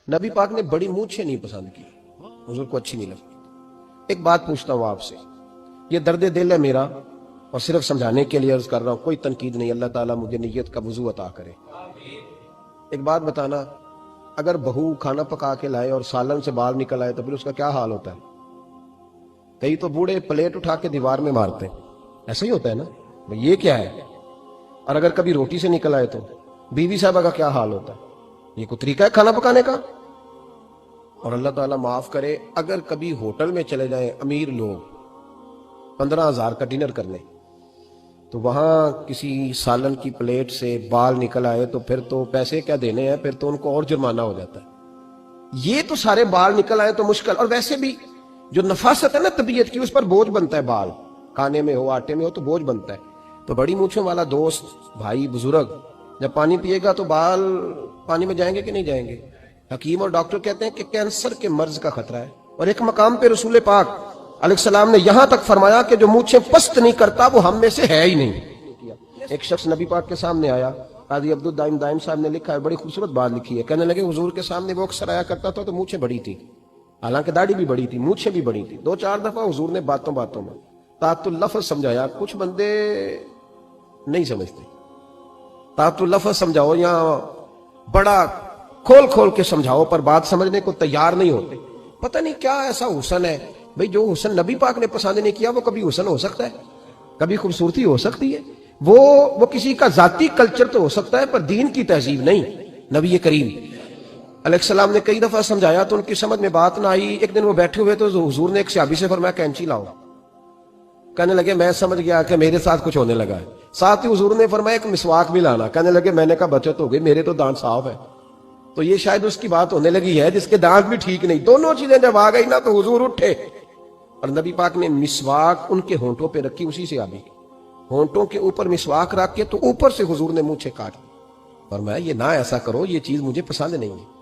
نبی پاک نے بڑی مونچھیں نہیں پسند کی، حضور کو اچھی نہیں لگتی۔ ایک بات پوچھتا ہوں آپ سے، یہ درد دل ہے میرا اور صرف سمجھانے کے لیے عرض کر رہا ہوں، کوئی تنقید نہیں، اللہ تعالیٰ مجھے نیت کا وضو عطا کرے۔ ایک بات بتانا، اگر بہو کھانا پکا کے لائے اور سالن سے بال نکل آئے تو پھر اس کا کیا حال ہوتا ہے؟ کئی تو بوڑھے پلیٹ اٹھا کے دیوار میں مارتے ہیں، ایسا ہی ہوتا ہے نا، یہ کیا ہے؟ اور اگر کبھی روٹی سے نکل آئے تو بیوی صاحبہ کا کیا حال ہوتا ہے؟ یہ کوئی طریقہ ہے کھانا پکانے کا؟ اور اللہ تعالیٰ معاف کرے، اگر کبھی ہوٹل میں چلے جائیں امیر لوگ 15,000 کا ڈنر کرنے، تو وہاں کسی سالن کی پلیٹ سے بال نکل آئے تو پھر تو پیسے کیا دینے ہیں، پھر تو ان کو اور جرمانہ ہو جاتا ہے۔ یہ تو سارے بال نکل آئے تو مشکل، اور ویسے بھی جو نفاست ہے نا طبیعت کی، اس پر بوجھ بنتا ہے، بال کھانے میں ہو آٹے میں ہو تو بوجھ بنتا ہے۔ تو بڑی مونچھوں والا دوست بھائی بزرگ جب پانی پیے گا تو بال پانی میں جائیں گے کہ نہیں جائیں گے؟ حکیم اور ڈاکٹر کہتے ہیں کہ کینسر کے مرض کا خطرہ ہے، اور ایک مقام پہ رسول پاک علیہ السلام نے یہاں تک فرمایا کہ جو مونچھیں پست نہیں کرتا وہ ہم میں سے ہے ہی نہیں۔ ایک شخص نبی پاک کے سامنے آیا، قاضی عبد الدائم دائم صاحب نے لکھا ہے، بڑی خوبصورت بات لکھی ہے، کہنے لگے حضور کے سامنے وہ اکثر آیا کرتا تھا تو مونچھیں بڑی تھی، حالانکہ داڑھی بھی بڑی تھی، مونچھیں بھی بڑی تھی۔ 2-4 دفعہ حضور نے باتوں باتوں میں تعت اللفظ سمجھایا، کچھ بندے نہیں سمجھتے، تعت اللفظ سمجھاؤ یا بڑا کھول کھول کے سمجھاؤ پر بات سمجھنے کو تیار نہیں ہوتے۔ پتہ نہیں کیا ایسا حسن ہے بھئی، جو حسن نبی پاک نے پسند نہیں کیا وہ کبھی حسن ہو سکتا ہے؟ کبھی خوبصورتی ہو سکتی ہے؟ وہ کسی کا ذاتی کلچر تو ہو سکتا ہے پر دین کی تہذیب نہیں۔ نبی کریم علیہ السلام نے کئی دفعہ سمجھایا تو ان کی سمجھ میں بات نہ آئی۔ ایک دن وہ بیٹھے ہوئے تو حضور نے ایک صحابی سے فرمایا کینچی لاؤ، کہنے لگے میں سمجھ گیا کہ میرے ساتھ کچھ ہونے لگا ہے۔ ساتھ ہی حضور نے فرمایا ایک مسواک بھی لانا، کہنے لگے میں نے کہا بچت ہو گئی، میرے تو دانت صاف ہے۔ تو یہ شاید اس کی بات ہونے لگی ہے جس کے دانت بھی ٹھیک نہیں۔ دونوں چیزیں جب آ گئی نا تو حضور اٹھے اور نبی پاک نے مسواک ان کے ہونٹوں پہ رکھی، اسی سے آبی ہونٹوں کے اوپر مسواک رکھ کے تو اوپر سے حضور نے مونچھیں کاٹ دی، فرمایا یہ نہ ایسا کرو، یہ چیز مجھے پسند نہیں ہے۔